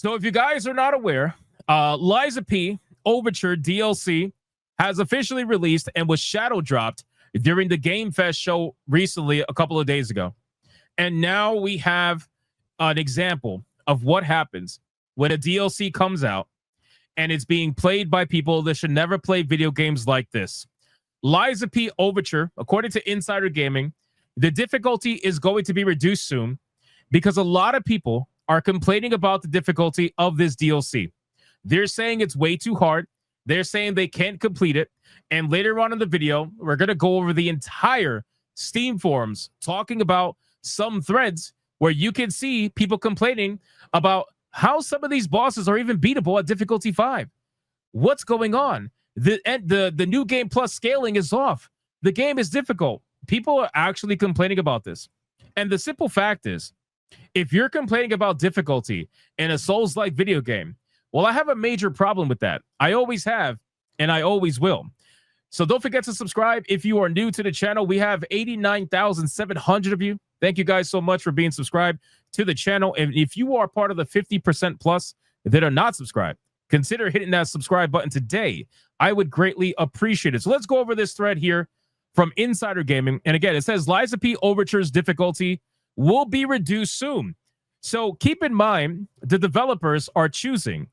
So if you guys are not aware, Liza P. Overture DLC has officially released and was shadow dropped during the Game Fest show recently, a couple of days ago. And now we have an example of what happens when a DLC comes out and it's being played by people that should never play video games like this. Liza P. Overture, according to Insider Gaming, the difficulty is going to be reduced soon because a lot of people are complaining about the difficulty of this DLC. They're saying it's way too hard. They're saying they can't complete it. And later on in the video, we're going to go over the entire Steam forums talking about some threads where you can see people complaining about how some of these bosses are even beatable at difficulty 5. What's going on? The new game plus scaling is off. The game is difficult. People are actually complaining about this. And the simple fact is, if you're complaining about difficulty in a Souls-like video game, well, I have a major problem with that. I always have, and I always will. So don't forget to subscribe. If you are new to the channel, we have 89,700 of you. Thank you guys so much for being subscribed to the channel. And if you are part of the 50% plus that are not subscribed, consider hitting that subscribe button today. I would greatly appreciate it. So let's go over this thread here from Insider Gaming. And again, it says Liza P. Overture's difficulty will be reduced soon. So keep in mind, the developers are choosing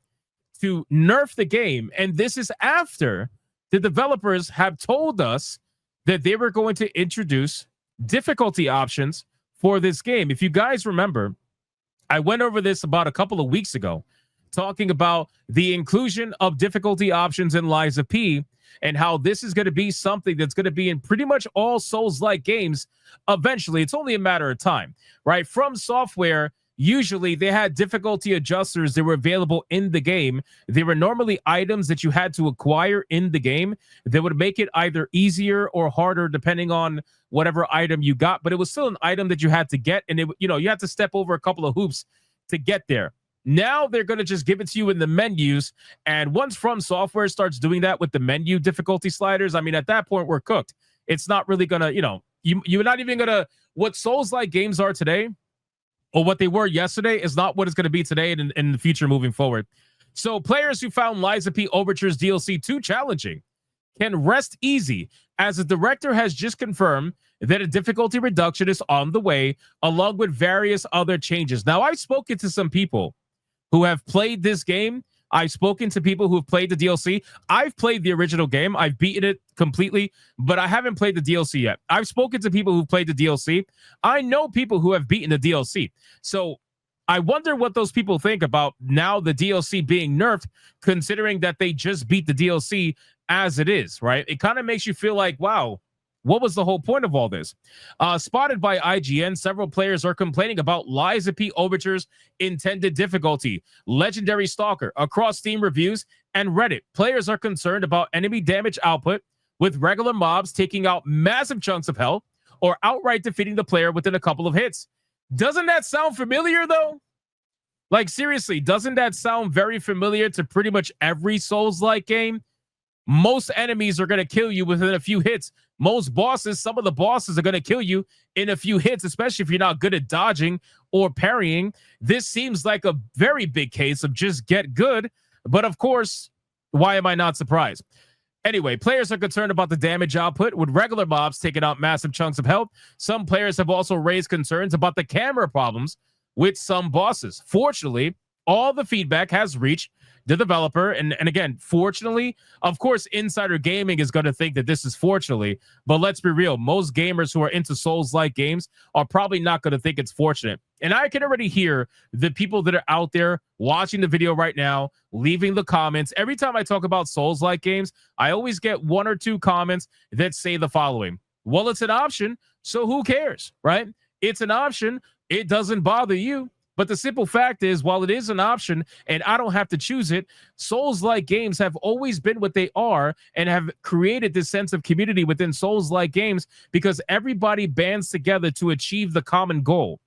to nerf the game. And this is after the developers have told us that they were going to introduce difficulty options for this game. If you guys remember, I went over this about a couple of weeks ago, talking about the inclusion of difficulty options in Liza P and how this is going to be something that's going to be in pretty much all Souls-like games eventually. It's only a matter of time, right? From Software, usually they had difficulty adjusters that were available in the game. They were normally items that you had to acquire in the game that would make it either easier or harder depending on whatever item you got, but it was still an item that you had to get, and you had to step over a couple of hoops to get there. Now they're going to just give it to you in the menus, and once From Software starts doing that with the menu difficulty sliders, I mean, at that point, we're cooked. It's not really going to, you're not even going to, what Souls-like games are today, or what they were yesterday, is not what it's going to be today and in the future moving forward. So players who found Liza P. Overture's DLC too challenging can rest easy, as the director has just confirmed that a difficulty reduction is on the way, along with various other changes. Now, I've spoken to some people who have played this game. I've spoken to people who have played the DLC. I've played the original game. I've beaten it completely, but I haven't played the DLC yet. I've spoken to people who've played the DLC. I know people who have beaten the DLC. So I wonder what those people think about now the DLC being nerfed, considering that they just beat the DLC as it is, right? It kind of makes you feel like, wow, what was the whole point of all this? Spotted by IGN, several players are complaining about Liza P. Overture's intended difficulty. Legendary Stalker, across Steam reviews and Reddit, players are concerned about enemy damage output, with regular mobs taking out massive chunks of health or outright defeating the player within a couple of hits. Doesn't that sound familiar, though? Like, seriously, doesn't that sound very familiar to pretty much every Souls-like game? Most enemies are going to kill you within a few hits. Most bosses, some of the bosses are going to kill you in a few hits, especially if you're not good at dodging or parrying. This seems like a very big case of just get good. But of course, why am I not surprised? Anyway, players are concerned about the damage output, with regular mobs taking out massive chunks of health. Some players have also raised concerns about the camera problems with some bosses. Fortunately, all the feedback has reached the developer. And again, fortunately, of course, Insider Gaming is going to think that this is fortunately, but let's be real. Most gamers who are into Souls-like games are probably not going to think it's fortunate. And I can already hear the people that are out there watching the video right now, leaving the comments. Every time I talk about Souls-like games, I always get one or two comments that say the following: well, it's an option, so who cares, right? It's an option. It doesn't bother you. But the simple fact is, while it is an option and I don't have to choose it, Souls-like games have always been what they are and have created this sense of community within Souls-like games because everybody bands together to achieve the common goal,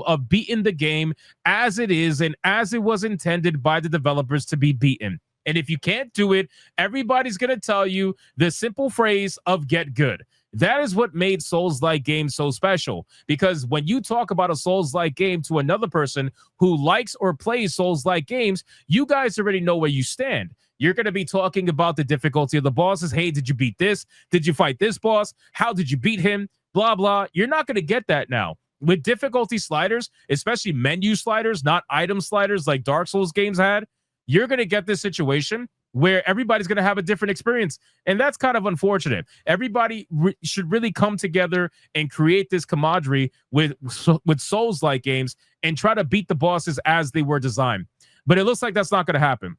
of beating the game as it is and as it was intended by the developers to be beaten. And if you can't do it, everybody's going to tell you the simple phrase of get good. That is what made Souls-like games so special, because when you talk about a Souls-like game to another person who likes or plays Souls-like games, you guys already know where you stand. You're going to be talking about the difficulty of the bosses. Hey, did you beat this? Did you fight this boss? How did you beat him? Blah, blah. You're not going to get that now. With difficulty sliders, especially menu sliders, not item sliders like Dark Souls games had, you're going to get this situation where everybody's going to have a different experience. And that's kind of unfortunate. Everybody should really come together and create this camaraderie with Souls-like games and try to beat the bosses as they were designed. But it looks like that's not going to happen.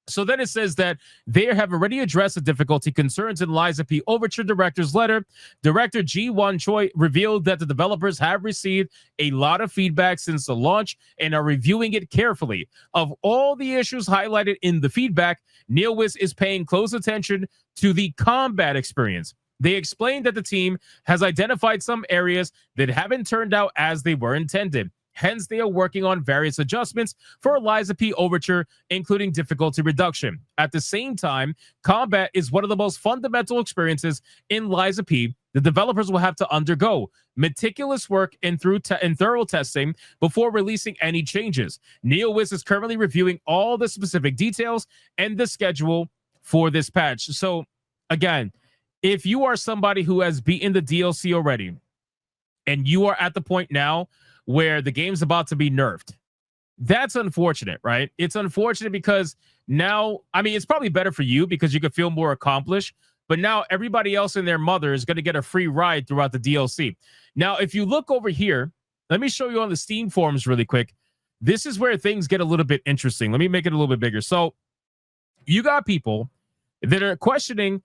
So then it says that they have already addressed the difficulty concerns in Liza P. Overture director's letter. Director Ji-Won Choi revealed that the developers have received a lot of feedback since the launch and are reviewing it carefully. Of all the issues highlighted in the feedback, Neilwiz is paying close attention to the combat experience. They explained that the team has identified some areas that haven't turned out as they were intended. Hence, they are working on various adjustments for Liza P. Overture, including difficulty reduction. At the same time, combat is one of the most fundamental experiences in Liza P. The developers will have to undergo meticulous work and thorough testing before releasing any changes. Neilwiz is currently reviewing all the specific details and the schedule for this patch. So, again, if you are somebody who has beaten the DLC already, and you are at the point now where the game's about to be nerfed, that's unfortunate, right? It's unfortunate because now, I mean, it's probably better for you because you could feel more accomplished, but now everybody else and their mother is going to get a free ride throughout the DLC. Now, if you look over here, let me show you on the Steam forums really quick. This is where things get a little bit interesting. Let me make it a little bit bigger. So you got people that are questioning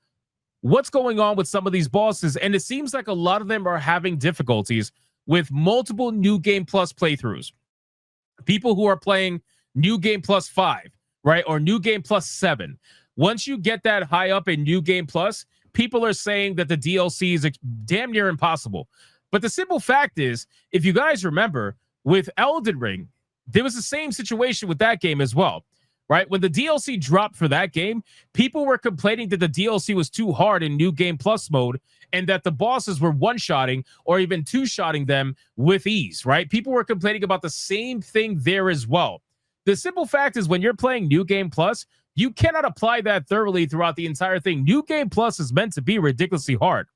what's going on with some of these bosses, and it seems like a lot of them are having difficulties with multiple New Game Plus playthroughs. People who are playing New Game Plus 5, right? Or New Game Plus 7. Once you get that high up in New Game Plus, people are saying that the DLC is damn near impossible. But the simple fact is, if you guys remember, with Elden Ring, there was the same situation with that game as well, right? When the DLC dropped for that game, people were complaining that the DLC was too hard in New Game Plus mode and that the bosses were one-shotting or even two-shotting them with ease, right? People were complaining about the same thing there as well. The simple fact is when you're playing New Game Plus, you cannot apply that thoroughly throughout the entire thing. New Game Plus is meant to be ridiculously hard.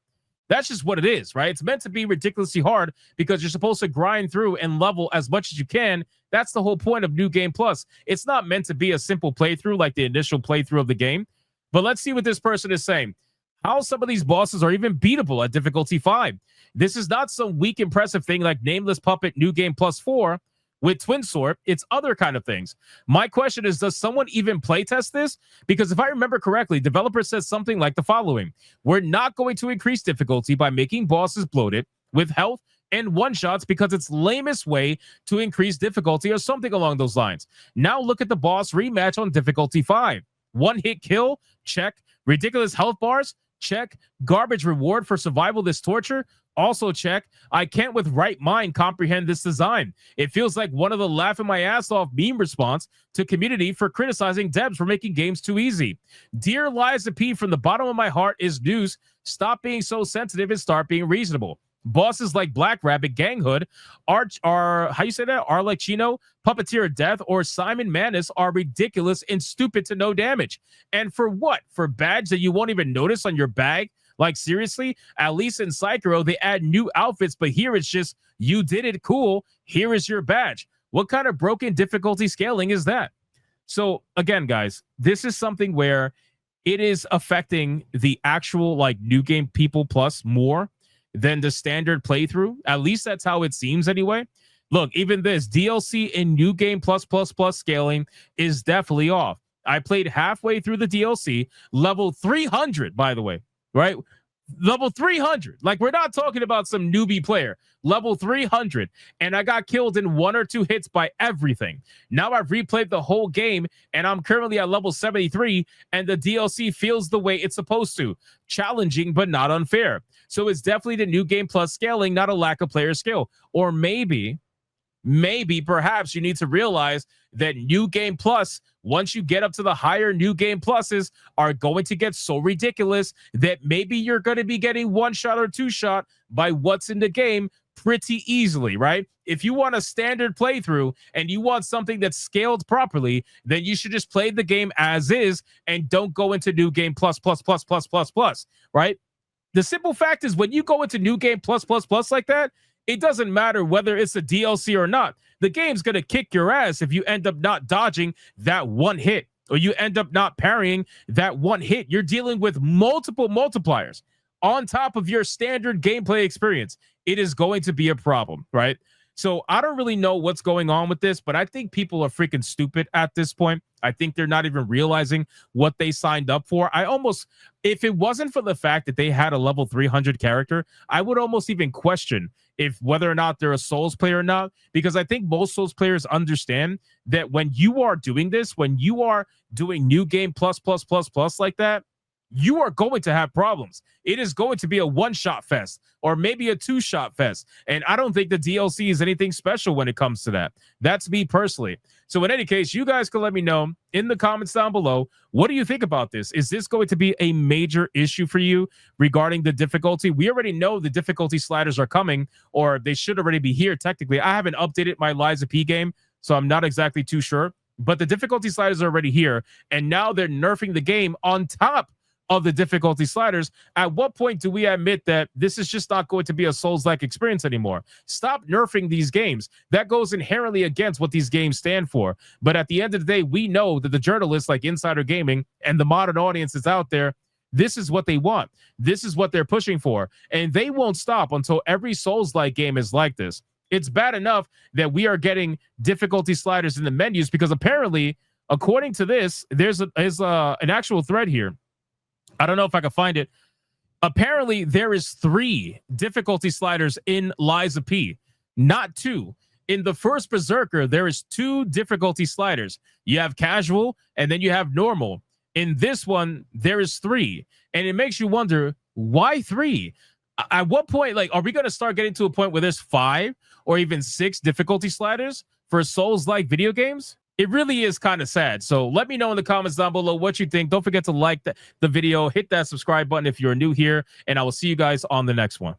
That's just what it is, right? It's meant to be ridiculously hard because you're supposed to grind through and level as much as you can. That's the whole point of New Game Plus. It's not meant to be a simple playthrough like the initial playthrough of the game. But let's see what this person is saying. How some of these bosses are even beatable at difficulty 5. This is not some weak, impressive thing like Nameless Puppet New Game Plus 4 with Twin Sword. It's other kind of things. My question is, does someone even playtest this? Because if I remember correctly, developer says something like the following. We're not going to increase difficulty by making bosses bloated with health and one-shots because it's lamest way to increase difficulty or something along those lines. Now look at the boss rematch on difficulty 5. One-hit kill? Check. Ridiculous health bars? Check. Garbage reward for survival this torture? Also check. I can't with right mind comprehend this design. It feels like one of the laughing my ass off meme response to community for criticizing devs for making games too easy. Dear Liza P, from the bottom of my heart is news. Stop being so sensitive and start being reasonable. Bosses like Black Rabbit, Gang Hood, are how you say that? Arlecchino, Puppeteer of Death, or Simon Manus are ridiculous and stupid to no damage. And for what? For badge that you won't even notice on your bag? Like, seriously? At least in Sekiro, they add new outfits, but here it's just, you did it, cool, here is your badge. What kind of broken difficulty scaling is that? So, again, guys, this is something where it is affecting the actual, like, New Game People Plus more than the standard playthrough. At least that's how it seems anyway. Look, even this DLC in New Game Plus scaling is definitely off. I played halfway through the DLC, level 300, by the way, right? Level 300. Like, we're not talking about some newbie player. Level 300. And I got killed in 1 or 2 hits by everything. Now I've replayed the whole game, and I'm currently at level 73, and the DLC feels the way it's supposed to. Challenging, but not unfair. So it's definitely the New Game Plus scaling, not a lack of player skill. Or maybe maybe perhaps you need to realize that New Game Plus, once you get up to the higher New Game Pluses, are going to get so ridiculous that maybe you're going to be getting one shot or two shot by what's in the game pretty easily, right? If you want a standard playthrough and you want something that's scaled properly, then you should just play the game as is and don't go into New Game Plus, right? The simple fact is, when you go into New Game Plus like that, it doesn't matter whether it's a DLC or not. The game's going to kick your ass if you end up not dodging that one hit, or you end up not parrying that one hit. You're dealing with multiple multipliers on top of your standard gameplay experience. It is going to be a problem, right? So I don't really know what's going on with this, but I think people are freaking stupid at this point. I think they're not even realizing what they signed up for. If it wasn't for the fact that they had a level 300 character, I would almost even question if whether or not they're a Souls player or not, because I think most Souls players understand that when you are doing this, when you are doing New Game Plus like that, you are going to have problems. It is going to be a one-shot fest or maybe a two-shot fest. And I don't think the DLC is anything special when it comes to that. That's me personally. So in any case, you guys can let me know in the comments down below, what do you think about this? Is this going to be a major issue for you regarding the difficulty? We already know the difficulty sliders are coming, or they should already be here technically. I haven't updated my Liza P game, so I'm not exactly too sure. But the difficulty sliders are already here, and now they're nerfing the game on top of the difficulty sliders. At what point do we admit that this is just not going to be a Souls-like experience anymore? Stop nerfing these games. That goes inherently against what these games stand for. But at the end of the day, we know that the journalists like Insider Gaming and the modern audiences out there, this is what they want. This is what they're pushing for. And they won't stop until every Souls-like game is like this. It's bad enough that we are getting difficulty sliders in the menus, because apparently, according to this, there's an actual thread here. I don't know if I can find it. Apparently, there is 3 difficulty sliders in Liza P, not 2. In the first Berserker, there is 2 difficulty sliders. You have casual, and then you have normal. In this one, there is 3. And it makes you wonder, why 3? At what point, like, are we going to start getting to a point where there's 5 or even 6 difficulty sliders for Souls-like video games? It really is kind of sad. So let me know in the comments down below what you think. Don't forget to like the video, hit that subscribe button if you're new here, and I will see you guys on the next one.